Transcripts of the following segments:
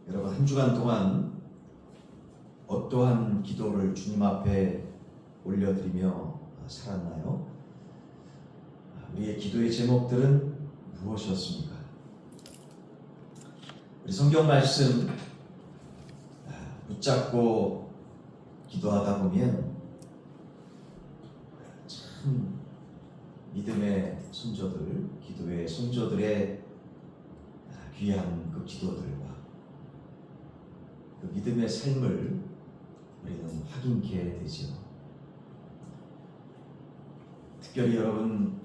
여러분, 한 주간 동안 어떠한 기도를 주님 앞에 올려드리며 살았나요? 우리의 기도의 제목들은 무엇이었습니까? 우리 성경 말씀 붙잡고 기도하다 보면 참 믿음의 선조들, 기도의 선조들의 귀한 그 기도들과 그 믿음의 삶을 우리는 확인케 되지요. 특별히 여러분,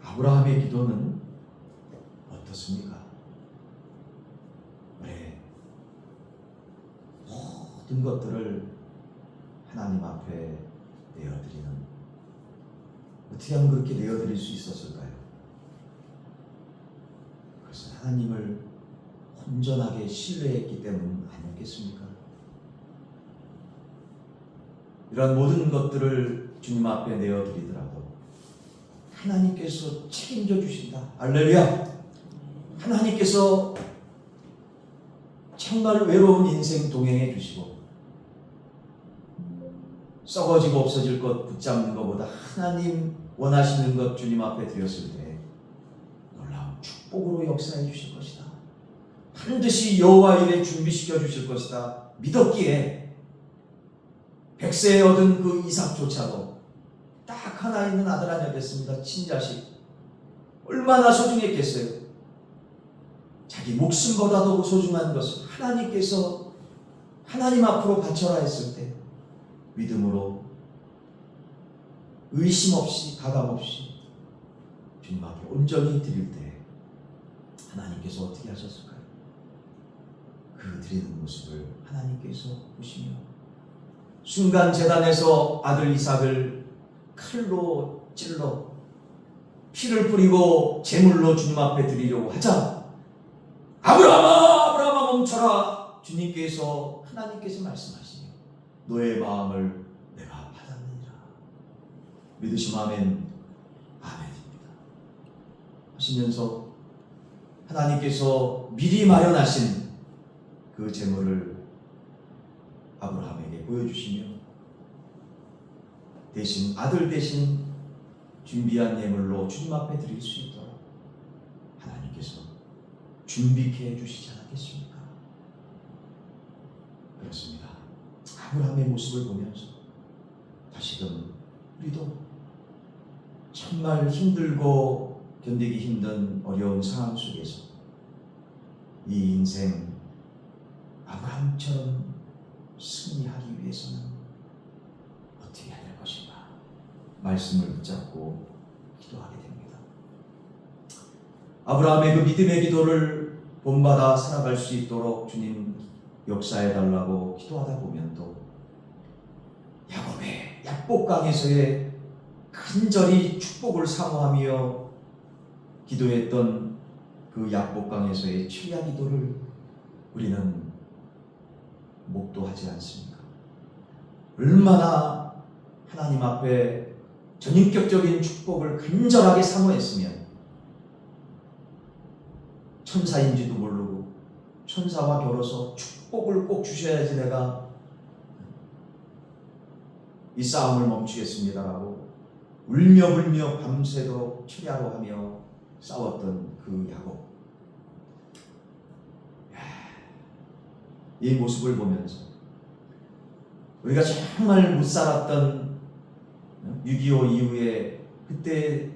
아브라함의 기도는 어떻습니까? 왜 모든 것들을 하나님 앞에 내어드리는, 어떻게 하면 그렇게 내어드릴 수 있었을까요? 그것은 하나님을 온전하게 신뢰했기 때문 아니었겠습니까? 이러한 모든 것들을 주님 앞에 내어드리더라도 하나님께서 책임져 주신다. 할렐루야! 하나님께서 정말 외로운 인생 동행해 주시고 썩어지고 없어질 것 붙잡는 것보다 하나님 원하시는 것 주님 앞에 드렸을 때 놀라운 축복으로 역사해 주실 것이다. 반드시 여호와 일에 준비시켜 주실 것이다. 믿었기에 100세에 얻은 그 이삭조차도 딱 하나 있는 아들 아니었겠습니다. 친자식. 얼마나 소중했겠어요. 자기 목숨보다도 소중한 것을 하나님께서 하나님 앞으로 바쳐라 했을 때 믿음으로 의심 없이 가감 없이 주님 앞에 온전히 드릴 때 하나님께서 어떻게 하셨을까요? 그 드리는 모습을 하나님께서 보시며 순간 제단에서 아들 이삭을 칼로 찔러 피를 뿌리고 제물로 주님 앞에 드리려고 하자 아브라함아 아브라함아 멈춰라. 주님께서 하나님께서 말씀하시니 너의 마음을 내가 받았느니라. 믿으시면 아멘. 아멘입니다. 하시면서 하나님께서 미리 마련하신 그 제물을 아브라함에게 보여주시며 대신 아들 대신 준비한 예물로 주님 앞에 드릴 수 있도록 하나님께서 준비케 해주시지 않았겠습니까? 그렇습니다. 아브라함의 모습을 보면서 다시금 우리도 정말 힘들고 견디기 힘든 어려운 상황 속에서 이 인생 아브라함처럼 승리하기 위해서는 어떻게 해야 될 것인가? 말씀을 붙잡고 기도하게 됩니다. 아브라함의 그 믿음의 기도를 본받아 살아갈 수 있도록 주님 역사해달라고 기도하다 보면 또 야곱의 약복강에서의 간절히 축복을 사모하며 기도했던 그 약복강에서의 최야 기도를 우리는 목도하지 않습니까? 얼마나 하나님 앞에 전인격적인 축복을 간절하게 사모했으면 천사인지도 모르고 천사와 겨뤄서 축복을 꼭 주셔야지 내가 이 싸움을 멈추겠습니다라고 울며불며 밤새도록 철야로 하며 싸웠던 그 야곱. 이 모습을 보면서 우리가 정말 못 살았던 6.25 이후에 그때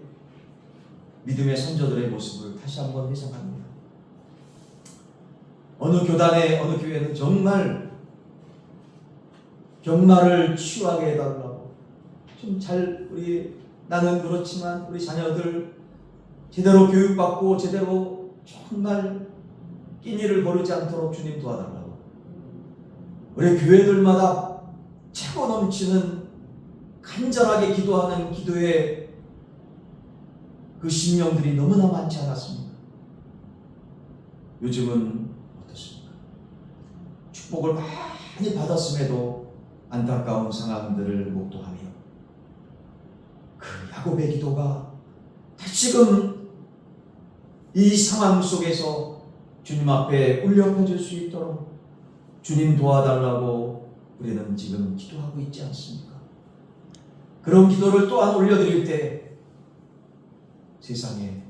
믿음의 선조들의 모습을 다시 한번 회상합니다. 어느 교단에 어느 교회는 정말 경마를 치유하게 해달라고 좀 잘 나는 그렇지만 우리 자녀들 제대로 교육받고 제대로 정말 끼니를 거르지 않도록 주님 도와달라고 우리 교회들마다 차고 넘치는 간절하게 기도하는 기도의 그 심령들이 너무나 많지 않았습니까? 요즘은 어떻습니까? 축복을 많이 받았음에도 안타까운 상황들을 목도하며 그 야곱의 기도가 다시금 이 상황 속에서 주님 앞에 울려 퍼질 수 있도록 주님 도와달라고 우리는 지금 기도하고 있지 않습니까? 그런 기도를 또한 올려드릴 때 세상에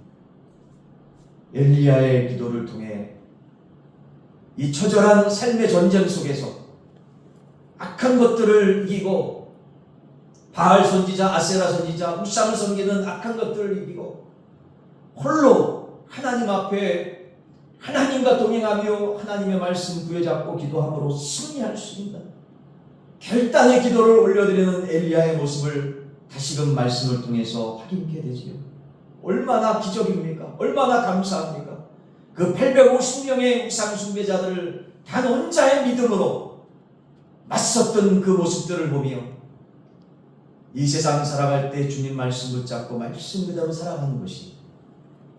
엘리야의 기도를 통해 이 처절한 삶의 전쟁 속에서 악한 것들을 이기고 바알 선지자, 아세라 선지자, 우상을 섬기는 악한 것들을 이기고 홀로 하나님 앞에 하나님과 동행하며 하나님의 말씀 부여잡고 기도함으로 승리할 수 있는 결단의 기도를 올려드리는 엘리야의 모습을 다시금 말씀을 통해서 확인하게 되지요. 얼마나 기적입니까? 얼마나 감사합니까? 그 850명의 우상 숭배자들을 단 혼자의 믿음으로 맞섰던 그 모습들을 보며 이 세상 살아갈 때 주님 말씀 붙잡고 말씀 그대로 살아가는 것이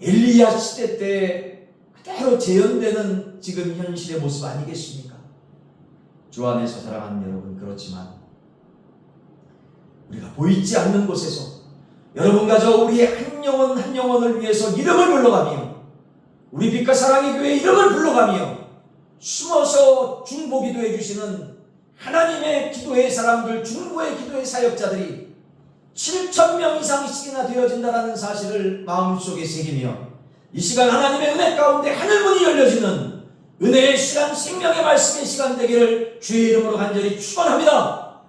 엘리야 시대 때 그대로 재현되는 지금 현실의 모습 아니겠습니까? 주 안에서 살아가는 여러분, 그렇지만 우리가 보이지 않는 곳에서 여러분과 우리의 한 영혼 한 영혼을 위해서 이름을 불러가며 우리 빛과 사랑의 교회 이름을 불러가며 숨어서 중보기도해 주시는 하나님의 기도의 사람들, 중보의 기도의 사역자들이 7,000명 이상씩이나 되어진다는 사실을 마음속에 새기며 이 시간 하나님의 은혜 가운데 하늘문이 열려지는 은혜의 시간, 생명의 말씀의 시간 되기를 주의 이름으로 간절히 축원합니다.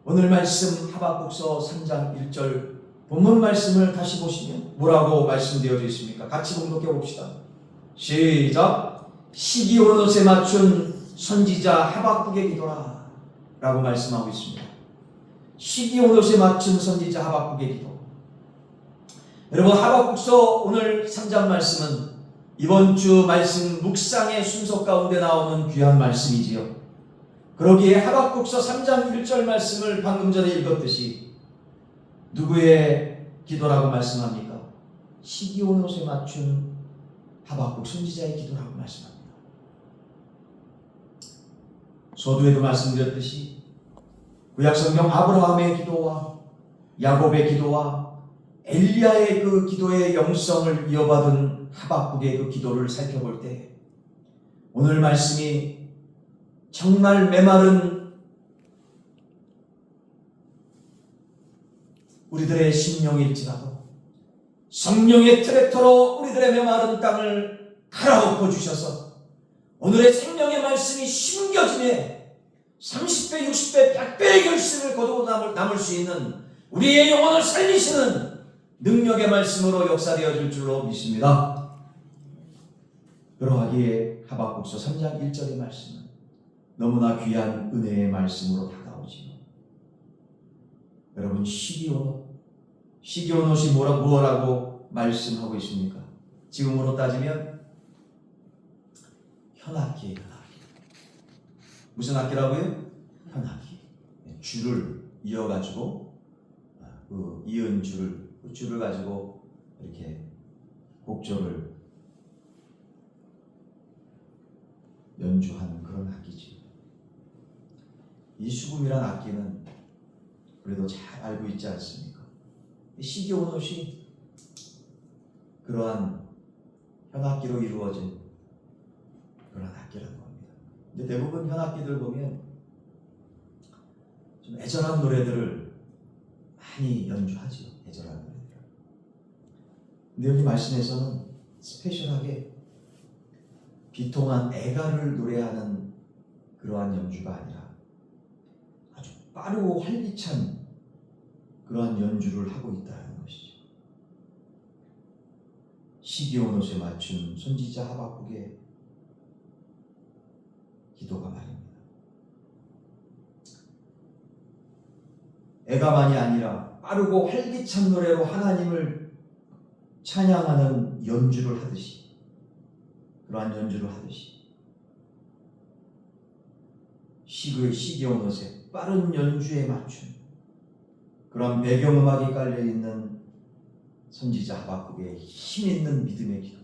오늘 말씀 하박국서 3장 1절 본문 말씀을 다시 보시면 뭐라고 말씀되어져 있습니까? 같이 봉독해 봅시다. 시작. 시기온 옷에 맞춘 선지자 하박국의 기도라 라고 말씀하고 있습니다. 시기온 옷에 맞춘 선지자 하박국의 기도. 여러분, 하박국서 오늘 3장 말씀은 이번 주 말씀 묵상의 순서 가운데 나오는 귀한 말씀이지요. 그러기에 하박국서 3장 1절 말씀을 방금 전에 읽었듯이 누구의 기도라고 말씀합니까? 시기온 옷에 맞춘 하박국 선지자의 기도라고 말씀합니다. 서두에도 말씀드렸듯이 구약성경 아브라함의 기도와 야곱의 기도와 엘리야의 그 기도의 영성을 이어받은 하박국의 그 기도를 살펴볼 때 오늘 말씀이 정말 메마른 우리들의 심령일지라도 성령의 트랙터로 우리들의 메마른 땅을 갈아엎어 주셔서 오늘의 생명의 말씀이 심겨짐에 30배, 60배, 100배의 결실을 거두고 남을 수 있는 우리의 영혼을 살리시는 능력의 말씀으로 역사되어 줄 줄로 믿습니다. 그러하기에 하박국서 3장 1절의 말씀은 너무나 귀한 은혜의 말씀으로 다가오지요. 여러분, 시기온 옷이 뭐라고 말씀하고 있습니까? 지금으로 따지면 현악기예요. 현악기. 무슨 악기라고요? 현악기. 줄을 이어가지고 그 이은 줄을 가지고 이렇게 곡조를 연주하는 그런 악기죠. 이 수금이란 악기는 우리도 잘 알고 있지 않습니까? 시기온 옷이 그러한 현악기로 이루어진 그런 악기라는 겁니다. 근데 대부분 현악기들 보면 좀 애절한 노래들을 많이 연주하죠. 애절한 노래들. 근데 여기 말씀에서는 스페셜하게 비통한 애가를 노래하는 그러한 연주가 아니라 아주 빠르고 활기찬 그러한 연주를 하고 있다는 것이죠. 시기온 옷에 맞춘 선지자 하박국의 기도가 말입니다. 애가만이 아니라 빠르고 활기찬 노래로 하나님을 찬양하는 연주를 하듯이, 그러한 연주를 하듯이 시기온 옷에 빠른 연주에 맞춘 그런 배경음악이 깔려있는 선지자 하박국의 힘있는 믿음의 기도,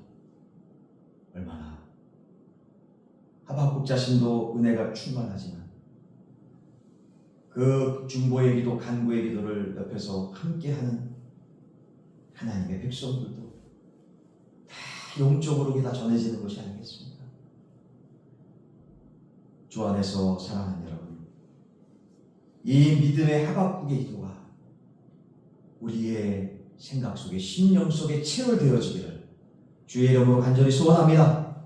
얼마나 하박국 자신도 은혜가 충만하지만 그 중보의 기도, 간구의 기도를 옆에서 함께하는 하나님의 백성들도 다 영적으로 다 전해지는 것이 아니겠습니까? 주 안에서 사랑하는 여러분, 이 믿음의 하박국의 기도가 우리의 생각 속에, 심령 속에 체열되어지기를 주의 이름으로 간절히 소원합니다.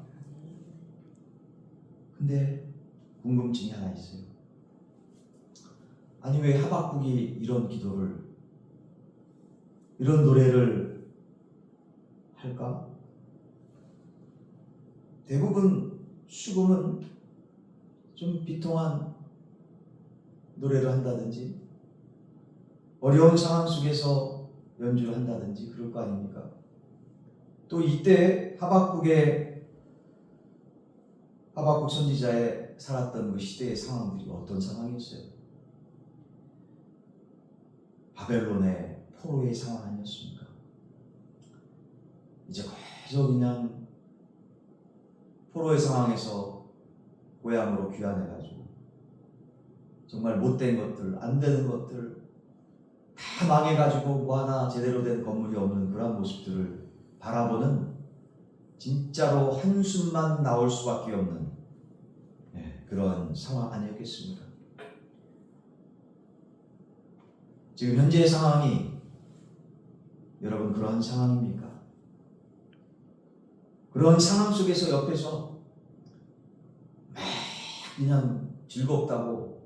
근데 궁금증이 하나 있어요. 아니, 왜 하박국이 이런 기도를, 이런 노래를 할까? 대부분 수금은 좀 비통한 노래를 한다든지 어려운 상황 속에서 연주를 한다든지 그럴 거 아닙니까? 또 이때 하박국 선지자의 살았던 그 시대의 상황들이 어떤 상황이었어요? 바벨론의 포로의 상황 아니었습니까? 이제 계속 그냥 포로의 상황에서 고향으로 귀환해가지고 정말 못된 것들, 안 되는 것들 다 망해가지고 뭐 하나 제대로 된 건물이 없는 그런 모습들을 바라보는 진짜로 한숨만 나올 수밖에 없는 그런 상황 아니었겠습니까? 지금 현재의 상황이 여러분 그런 상황입니까? 그런 상황 속에서 옆에서 막 그냥 즐겁다고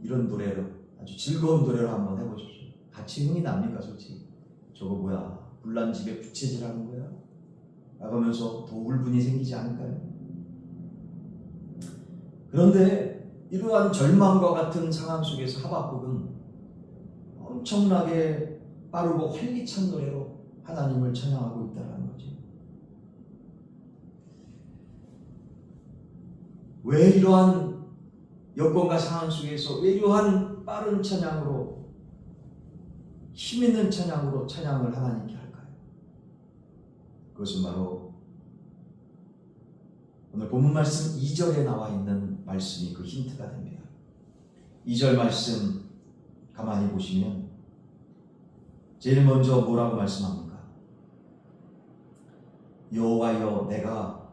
이런 노래를, 아주 즐거운 노래를 한번 해보십시오. 같이 흥이 납니까 솔직히? 저거 뭐야, 불난 집에 부채질하는 거야? 나가면서 더 울분이 생기지 않을까요? 그런데 이러한 절망과 같은 상황 속에서 하박국은 엄청나게 빠르고 활기찬 노래로 하나님을 찬양하고 있다는 거지. 왜 이러한 여건과 상황 속에서 왜 이러한 빠른 찬양으로, 힘있는 찬양으로 찬양을 하나님께 할까요? 그것은 바로 오늘 본문 말씀 2절에 나와 있는 말씀이 그 힌트가 됩니다. 2절 말씀 가만히 보시면 제일 먼저 뭐라고 말씀합니까? 여호와여, 내가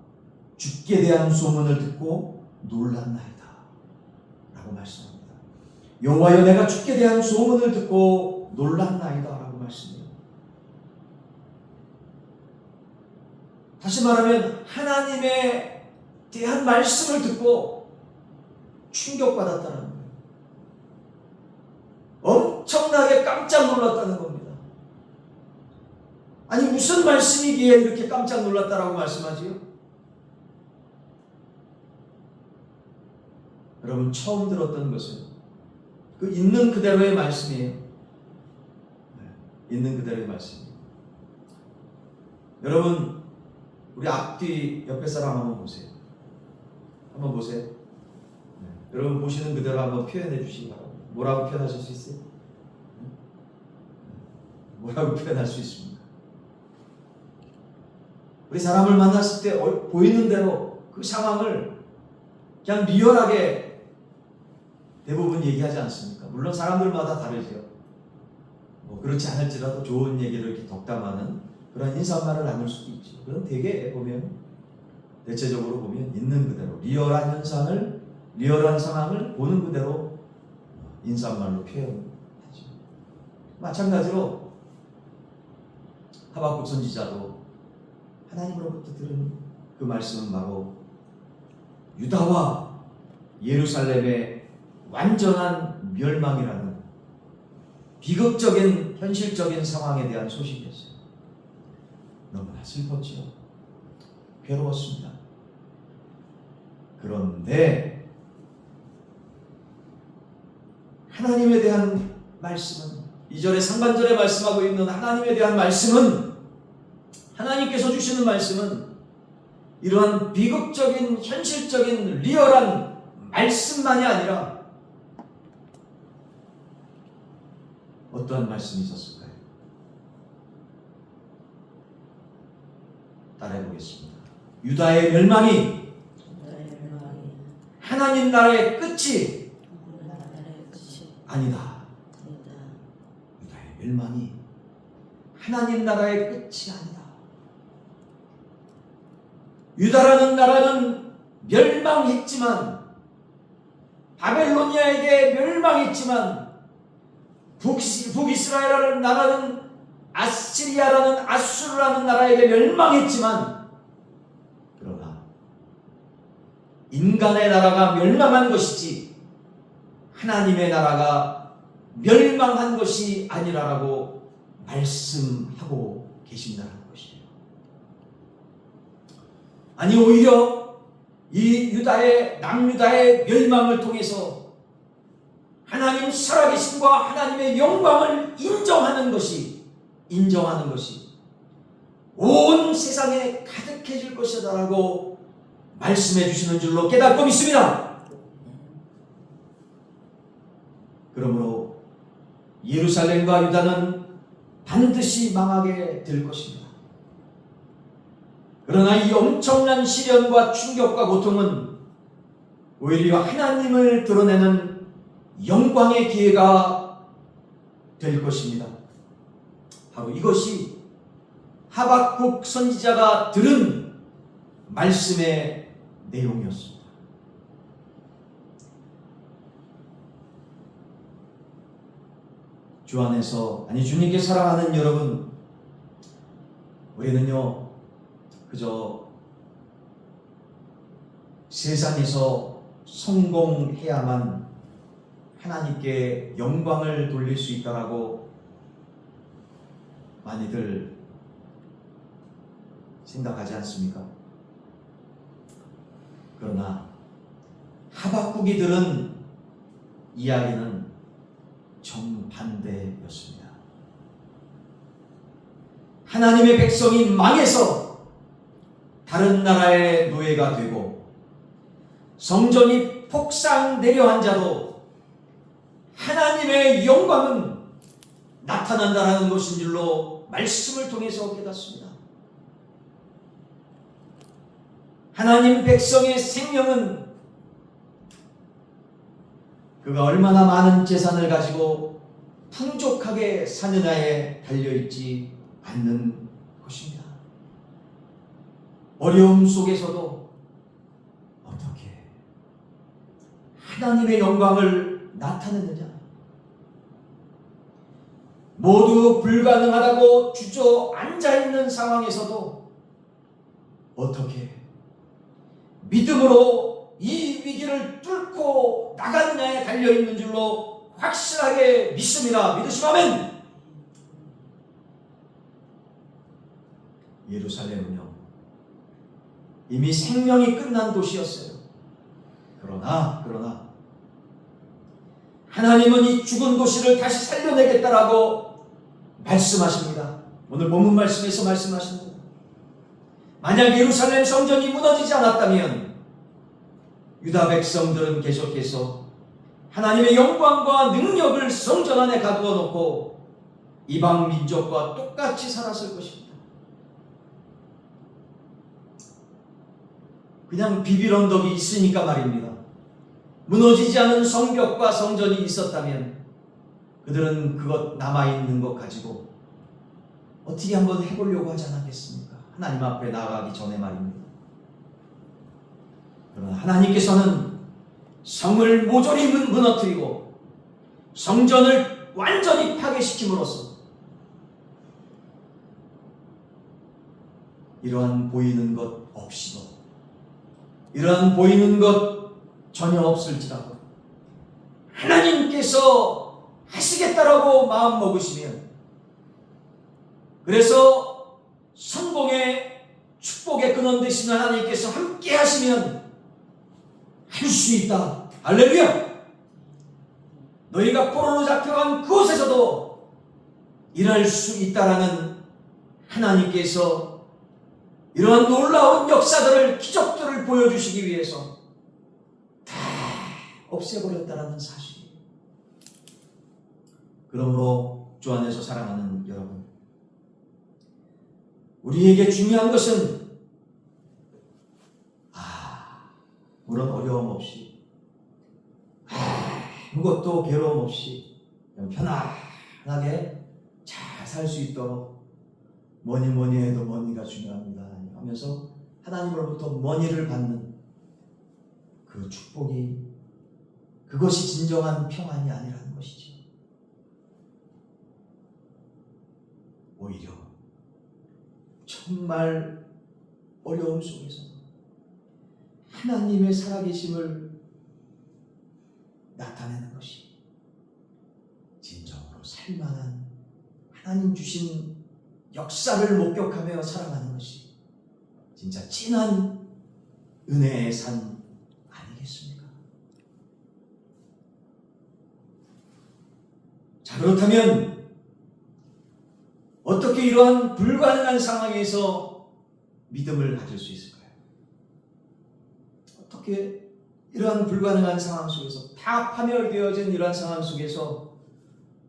주께 대한 소문을 듣고 놀랐나이다 라고 말씀합니다. 여호와여, 내가 주께 대한 소문을 듣고 놀랐나이다 라고 말씀해요. 다시 말하면 하나님에 대한 말씀을 듣고 충격받았다는 거예요. 엄청나게 깜짝 놀랐다는 겁니다. 아니, 무슨 말씀이기에 이렇게 깜짝 놀랐다라고 말씀하지요? 여러분, 처음 들었던 것은 그 있는 그대로의 말씀이에요. 있는 그대로의 말씀이에요. 여러분, 우리 앞뒤 옆에 사람 한번 보세요. 한번 보세요. 여러분 보시는 그대로 한번 표현해 주시기 바랍니다. 뭐라고 표현하실 수 있어요? 뭐라고 표현할 수 있습니까? 우리 사람을 만났을 때 보이는 대로 그 상황을 그냥 리얼하게 대부분 얘기하지 않습니까? 물론 사람들마다 다르죠. 그렇지 않을지라도 좋은 얘기를 이렇게 덕담하는 그런 인사말을 나눌 수도 있죠. 그럼 되게 보면, 대체적으로 보면 있는 그대로 리얼한 현상을, 리얼한 상황을 보는 그대로 인사말로 표현하죠. 마찬가지로 하박국 선지자도 하나님으로부터 들은 그 말씀은 바로 유다와 예루살렘의 완전한 멸망이라는 비극적인 현실적인 상황에 대한 소식이었어요. 너무나 슬펐지요. 괴로웠습니다. 그런데 하나님에 대한 말씀은, 2절에 상반절에 말씀하고 있는 하나님에 대한 말씀은, 하나님께서 주시는 말씀은 이러한 비극적인 현실적인 리얼한 말씀만이 아니라 어떠한 말씀이 있었을까요? 따라해 보겠습니다. 유다의 멸망이 하나님 나라의 끝이 아니다. 유다의 멸망이 하나님 나라의 끝이 아니다. 유다라는 나라는 멸망했지만, 바벨로니아에게 멸망했지만, 북이스라엘이라는 나라는 아시리아라는 아수르라는 나라에게 멸망했지만, 그러나 인간의 나라가 멸망한 것이지 하나님의 나라가 멸망한 것이 아니라라고 말씀하고 계신다는 것이에요. 아니, 오히려 이 남유다의 멸망을 통해서 하나님 살아계심과 하나님의 영광을 인정하는 것이 온 세상에 가득해질 것이다라고 말씀해 주시는 줄로 깨닫고 믿습니다. 그러므로 예루살렘과 유다는 반드시 망하게 될 것입니다. 그러나 이 엄청난 시련과 충격과 고통은 오히려 하나님을 드러내는 영광의 기회가 될 것입니다. 바로 이것이 하박국 선지자가 들은 말씀의 내용이었습니다. 주 안에서, 주님께 사랑하는 여러분, 우리는요 그저 세상에서 성공해야만 하나님께 영광을 돌릴 수 있다라고 많이들 생각하지 않습니까? 그러나 하박국이 들은 이야기는 정반대였습니다. 하나님의 백성이 망해서 다른 나라의 노예가 되고 성전이 폭삭 내려앉 자도 하나님의 영광은 나타난다라는 것인 줄로 말씀을 통해서 깨닫습니다. 하나님 백성의 생명은 그가 얼마나 많은 재산을 가지고 풍족하게 사느냐에 달려있지 않는 것입니다. 어려움 속에서도 어떻게 하나님의 영광을 나타내느냐, 모두 불가능하다고 주저앉아있는 상황에서도 어떻게 믿음으로 이 위기를 뚫고 나가느냐에 달려있는 줄로 확실하게 믿습니다. 믿으시면 아멘. 예루살렘은요 이미 생명이 끝난 도시였어요. 그러나 하나님은 이 죽은 도시를 다시 살려내겠다라고 말씀하십니다. 오늘 본문 말씀에서 말씀하십니다. 만약 예루살렘 성전이 무너지지 않았다면 유다 백성들은 계속해서 하나님의 영광과 능력을 성전 안에 가두어 놓고 이방 민족과 똑같이 살았을 것입니다. 그냥 비빌 언덕이 있으니까 말입니다. 무너지지 않은 성벽과 성전이 있었다면 그들은 그것 남아있는 것 가지고 어떻게 한번 해보려고 하지 않았겠습니까? 하나님 앞에 나아가기 전에 말입니다. 그러나 하나님께서는 성을 모조리 무너뜨리고 성전을 완전히 파괴시킴으로써 이러한 보이는 것 없이도, 이러한 보이는 것 전혀 없을지라도 하나님께서 하시겠다라고 마음 먹으시면, 그래서 성공의 축복의 근원 되시는 하나님께서 함께 하시면 할 수 있다. 할렐루야! 너희가 포로로 잡혀간 그곳에서도 일할 수 있다라는 하나님께서 이러한 놀라운 역사들을, 기적들을 보여주시기 위해서 다 없애버렸다라는 사실. 그러므로 주 안에서 사랑하는 여러분, 우리에게 중요한 것은 물론 어려움 없이, 아무것도 괴로움 없이 편안하게 잘 살 수 있도록 뭐니 해도 머니가 중요합니다 하면서 하나님으로부터 머니를 받는 그 축복이, 그것이 진정한 평안이 아니라는 것이죠. 오히려 정말 어려움 속에서 하나님의 살아계심을 나타내는 것이 진정으로 살만한 하나님 주신 역사를 목격하며 살아가는 것이 진짜 진한 은혜의 삶 아니겠습니까? 자, 그렇다면 어떻게 이러한 불가능한 상황에서 믿음을 가질 수 있을까요? 어떻게 이러한 불가능한 상황 속에서 다 파멸되어진 이러한 상황 속에서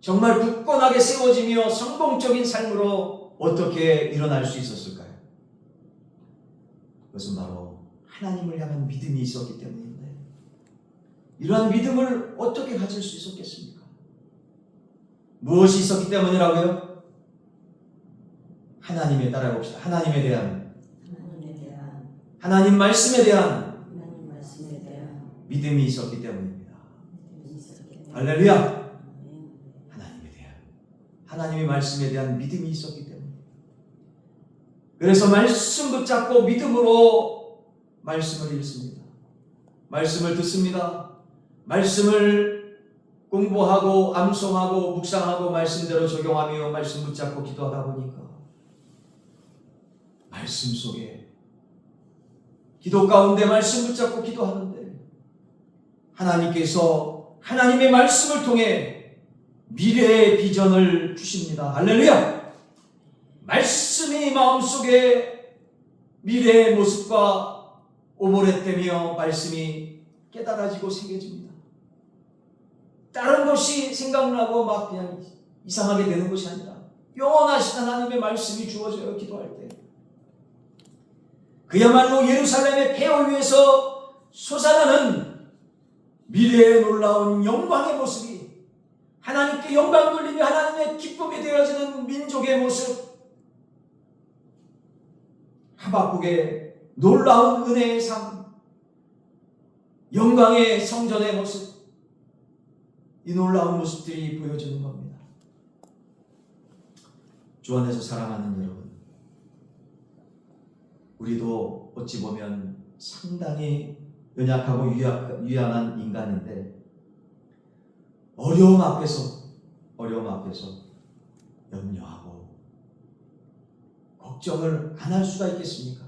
정말 굳건하게 세워지며 성공적인 삶으로 어떻게 일어날 수 있었을까요? 그것은 바로 하나님을 향한 믿음이 있었기 때문인데, 이러한 믿음을 어떻게 가질 수 있었겠습니까? 무엇이 있었기 때문이라고요? 하나님에 따라봅시다. 하나님 말씀에 대한 믿음이 있었기 때문입니다. 할렐루야! 하나님의 말씀에 대한 믿음이 있었기 때문에, 그래서 말씀 붙잡고 믿음으로 말씀을 읽습니다. 말씀을 듣습니다. 말씀을 공부하고 암송하고 묵상하고 말씀대로 적용하며 말씀 붙잡고 기도하다 보니까 말씀 속에, 기도 가운데 말씀 붙잡고 기도하는데 하나님께서 하나님의 말씀을 통해 미래의 비전을 주십니다. 할렐루야! 말씀이 마음속에 미래의 모습과 오버랩되며 말씀이 깨달아지고 새겨집니다. 다른 것이 생각나고 막 그냥 이상하게 되는 것이 아니라 영원하신 하나님의 말씀이 주어져요. 기도할 때 그야말로 예루살렘의 폐허 위에서 솟아나는 미래의 놀라운 영광의 모습이, 하나님께 영광 돌리며 하나님의 기쁨이 되어지는 민족의 모습, 하박국의 놀라운 은혜의 삶, 영광의 성전의 모습, 이 놀라운 모습들이 보여지는 겁니다. 주 안에서 사랑하는 여러분, 우리도 어찌 보면 상당히 연약하고 유한한 인간인데 어려움 앞에서 염려하고 걱정을 안 할 수가 있겠습니까?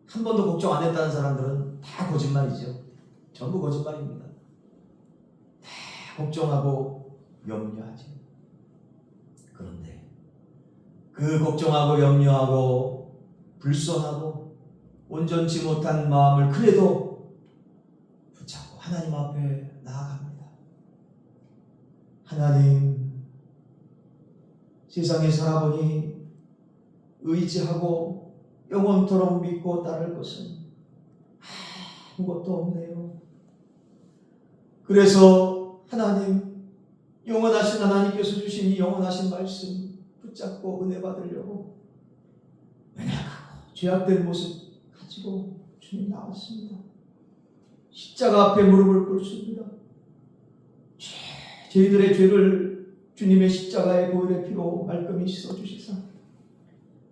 한 번도 걱정 안 했다는 사람들은 다 거짓말이죠. 전부 거짓말입니다. 다 걱정하고 염려하죠. 그런데 그 걱정하고 염려하고 불선하고 온전치 못한 마음을 그래도 붙잡고 하나님 앞에 나아갑니다. 하나님, 세상에 살아보니 의지하고 영원토록 믿고 따를 것은 아무것도 없네요. 그래서 하나님, 영원하신 하나님께서 주신 이 영원하신 말씀 붙잡고 은혜 받으려고 연약하고 죄악된 모습 가지고 주님 나왔습니다. 십자가 앞에 무릎을 꿇습니다. 저희들의 죄를 주님의 십자가의 보혈의 피로 말끔히 씻어주시사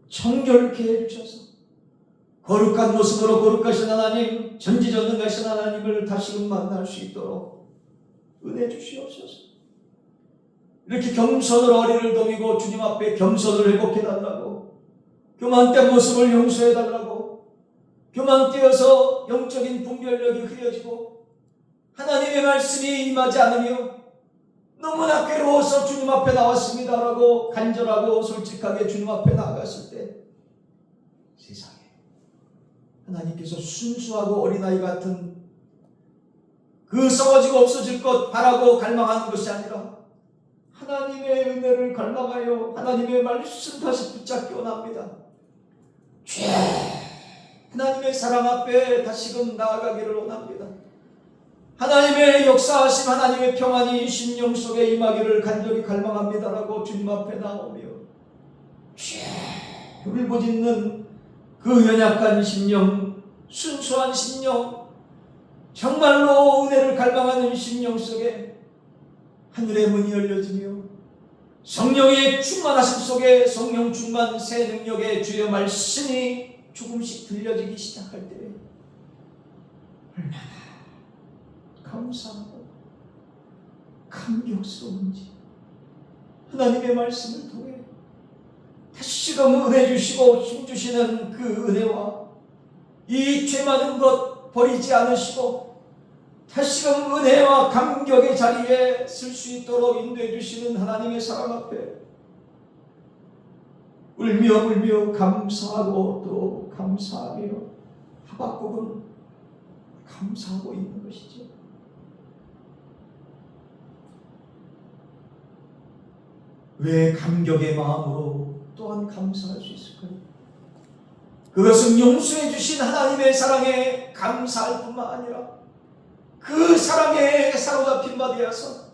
정결케 해주셔서 거룩한 모습으로 거룩하신 하나님, 전지전능하신 하나님을 다시금 만날 수 있도록 은혜 주시옵소서. 이렇게 겸손으로 허리를 동이고 주님 앞에 겸손을 회복해달라고, 교만된 모습을 용서해달라고, 교만되어서 영적인 분별력이 흐려지고 하나님의 말씀이 임하지 않으며 너무나 괴로워서 주님 앞에 나왔습니다라고 간절하고 솔직하게 주님 앞에 나아갔을 때 세상에 하나님께서 순수하고 어린아이 같은 그 썩어지고 없어질 것 바라고 갈망하는 것이 아니라 하나님의 은혜를 갈망하여 하나님의 말씀 다시 붙잡기 원합니다. 하나님의 사랑 앞에 다시금 나아가기를 원합니다. 하나님의 역사하심, 하나님의 평안이 심령 속에 임하기를 간절히 갈망합니다라고 주님 앞에 나오며 울부짖는 그 연약한 심령, 순수한 심령, 정말로 은혜를 갈망하는 심령 속에 하늘의 문이 열려지며 성령의 충만하심 속에 성령 충만 새 능력의 주의 말씀이 조금씩 들려지기 시작할 때 얼마나 감사하고 감격스러운지 하나님의 말씀을 통해 다시금 은혜 주시고 힘 주시는 그 은혜와 이 죄 많은 것 버리지 않으시고 다시금 은혜와 감격의 자리에 쓸 수 있도록 인도해 주시는 하나님의 사랑 앞에 울며 감사하고 또 감사하며 하박국은 감사하고 있는 것이죠. 왜 감격의 마음으로 또한 감사할 수 있을까요? 그것은 용서해 주신 하나님의 사랑에 감사할 뿐만 아니라 그 사랑에 사로잡힌 바 되어서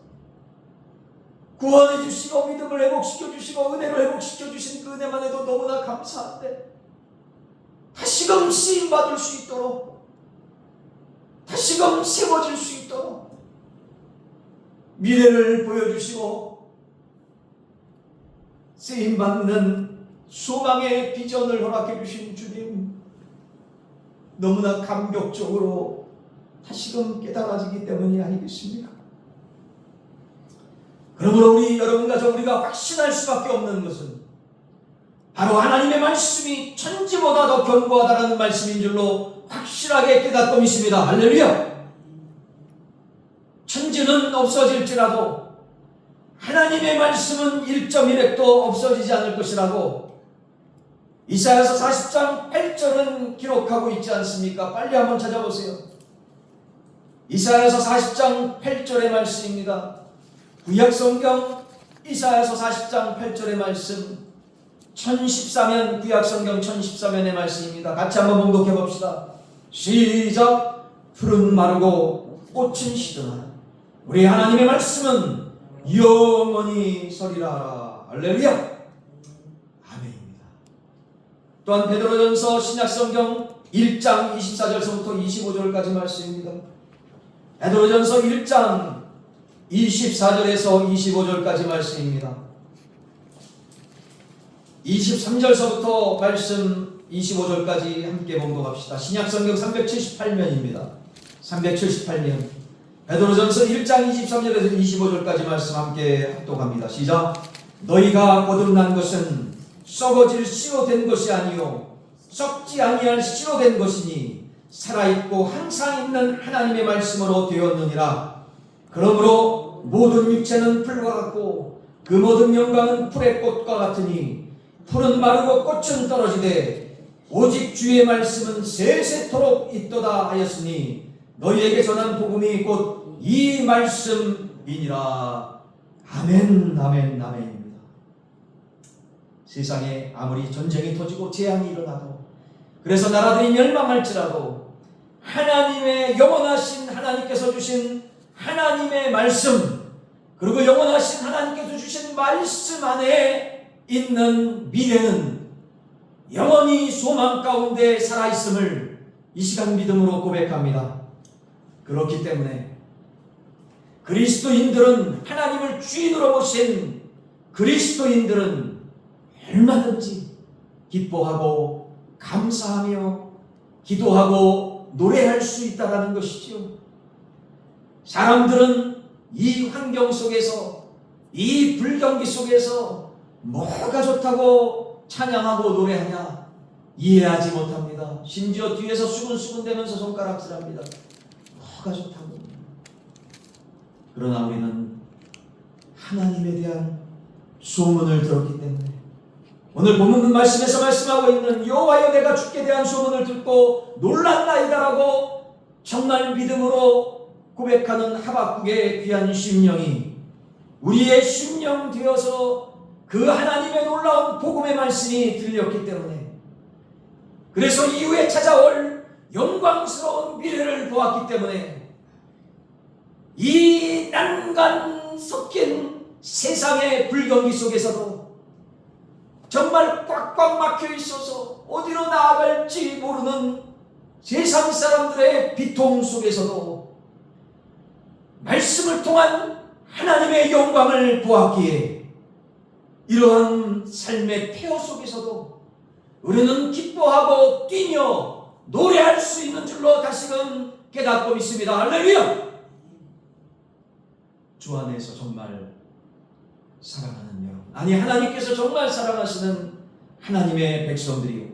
구원해 주시고 믿음을 회복시켜 주시고 은혜를 회복시켜 주신 그 은혜만 해도 너무나 감사한데 다시금 쓰임받을 수 있도록 다시금 세워질 수 있도록 미래를 보여주시고 쓰임받는 소망의 비전을 허락해 주신 주님, 너무나 감격적으로 다시금 깨달아지기 때문이 아니겠습니까? 그러므로 우리 여러분 가족 우리가 확신할 수밖에 없는 것은 바로 하나님의 말씀이 천지보다 더 견고하다는 말씀인 줄로 확실하게 깨닫고 믿습니다. 할렐루야! 천지는 없어질지라도 하나님의 말씀은 1.1핵도 없어지지 않을 것이라고 이사야서 40장 8절은 기록하고 있지 않습니까? 빨리 한번 찾아보세요. 이사야서 40장 8절의 말씀입니다. 구약성경 이사야서 40장 8절의 말씀, 1014면 구약성경 1014면의 말씀입니다. 같이 한번 봉독해 봅시다. 시작. 풀은 마르고 꽃은 시드나 우리 하나님의 말씀은 영원히 서리라. 할렐루야. 아멘입니다. 또한 베드로전서 신약성경 1장 24절서부터 25절까지 말씀입니다. 베드로전서 1장 24절에서 25절까지 말씀입니다. 23절서부터 말씀 25절까지 함께 봉독합시다. 신약성경 378면입니다. 378면 베드로전서 1장 23절에서 25절까지 말씀 함께 합독합니다. 시작. 너희가 거듭난 것은 썩어질 씨로 된 것이 아니요 썩지 아니할 씨로 된 것이니 살아있고 항상 있는 하나님의 말씀으로 되었느니라. 그러므로 모든 육체는 풀과 같고 그 모든 영광은 풀의 꽃과 같으니 풀은 마르고 꽃은 떨어지되 오직 주의 말씀은 세세토록 있도다 하였으니 너희에게 전한 복음이 곧 이 말씀이니라. 아멘, 아멘, 아멘입니다. 세상에 아무리 전쟁이 터지고 재앙이 일어나도 그래서 나라들이 멸망할지라도 하나님의 영원하신 하나님께서 주신 하나님의 말씀 그리고 영원하신 하나님께서 주신 말씀 안에 있는 미래는 영원히 소망 가운데 살아있음을 이 시간 믿음으로 고백합니다. 그렇기 때문에 그리스도인들은 하나님을 주인으로 모신 그리스도인들은 얼마든지 기뻐하고 감사하며 기도하고 노래할 수 있다는 것이죠. 사람들은 이 환경 속에서 이 불경기 속에서 뭐가 좋다고 찬양하고 노래하냐 이해하지 못합니다. 심지어 뒤에서 수근수근대면서 손가락질합니다. 뭐가 좋다고. 그러나 우리는 하나님에 대한 소문을 들었기 때문에 오늘 본문 말씀에서 말씀하고 있는 여호와여 내가 주께 대한 소문을 듣고 놀랐나이다라고 정말 믿음으로 고백하는 하박국의 귀한 심령이 우리의 심령 되어서 그 하나님의 놀라운 복음의 말씀이 들렸기 때문에 그래서 이후에 찾아올 영광스러운 미래를 보았기 때문에 이 난간 섞인 세상의 불경기 속에서도 정말 꽉꽉 막혀 있어서 어디로 나아갈지 모르는 세상 사람들의 비통 속에서도 말씀을 통한 하나님의 영광을 보았기에 이러한 삶의 폐허 속에서도 우리는 기뻐하고 뛰며 노래할 수 있는 줄로 다시금 깨닫고 있습니다. 할렐루야! 주 안에서 정말 사랑하는 여러분, 아니 하나님께서 정말 사랑하시는 하나님의 백성들이요,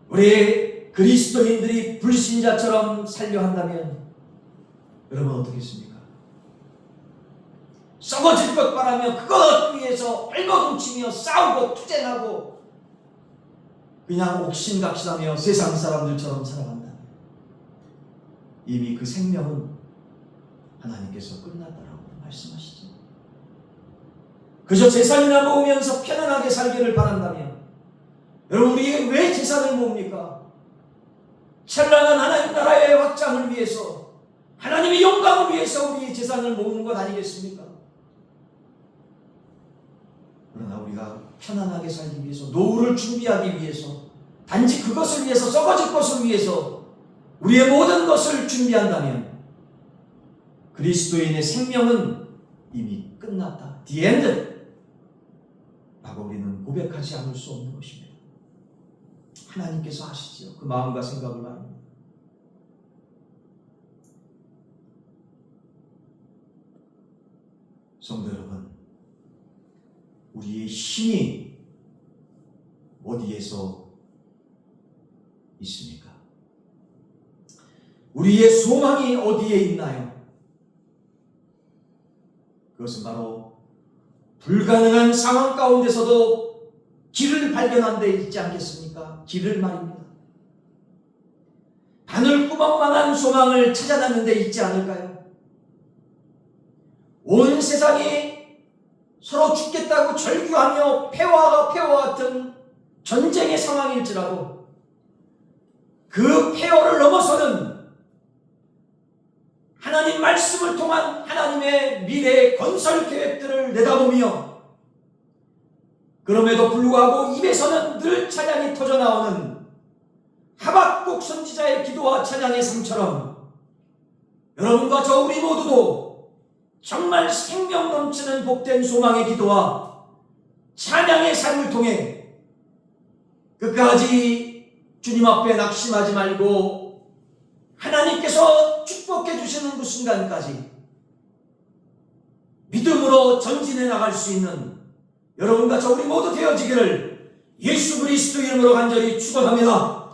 우리 그리스도인들이 불신자처럼 살려 한다면 여러분 어떻겠습니까? 썩어질 것 바라며 그것 위해서 발버둥치며 싸우고 투쟁하고 그냥 옥신각신하며 세상 사람들처럼 살아간다면 이미 그 생명은 하나님께서 끝났다라고 말씀하시죠. 그저 재산이나 모으면서 편안하게 살기를 바란다면 여러분, 우리에게 왜 재산을 모읍니까? 찬란한 하나님 나라의 확장을 위해서, 하나님의 영광을 위해서 우리 재산을 모으는 것 아니겠습니까? 그러나 우리가 편안하게 살기 위해서, 노후를 준비하기 위해서, 단지 그것을 위해서, 썩어질 것을 위해서 우리의 모든 것을 준비한다면 그리스도인의 생명은 이미 끝났다, The end 라고 우리는 고백하지 않을 수 없는 것입니다. 하나님께서 아시지요. 그 마음과 생각을 말합니다. 성도 여러분, 우리의 힘이 어디에서 있습니까? 우리의 소망이 어디에 있나요? 그것은 바로 불가능한 상황 가운데서도 길을 발견한 데 있지 않겠습니까? 길을 말입니다. 바늘구멍만한 소망을 찾아내는 데 있지 않을까요? 온 세상이 서로 죽겠다고 절규하며 폐허와 같은 전쟁의 상황일지라도 그 폐허를 넘어서는 하나님 말씀을 통한 하나님의 미래의 건설 계획들을 내다보며 그럼에도 불구하고 입에서는 늘 찬양이 터져나오는 하박국 선지자의 기도와 찬양의 삶처럼 여러분과 저 우리 모두도 정말 생명 넘치는 복된 소망의 기도와 찬양의 삶을 통해 끝까지 주님 앞에 낙심하지 말고 하나님께서 축복해 주시는 그 순간까지 믿음으로 전진해 나갈 수 있는 여러분과 저 우리 모두 되어지기를 예수 그리스도 이름으로 간절히 축원합니다.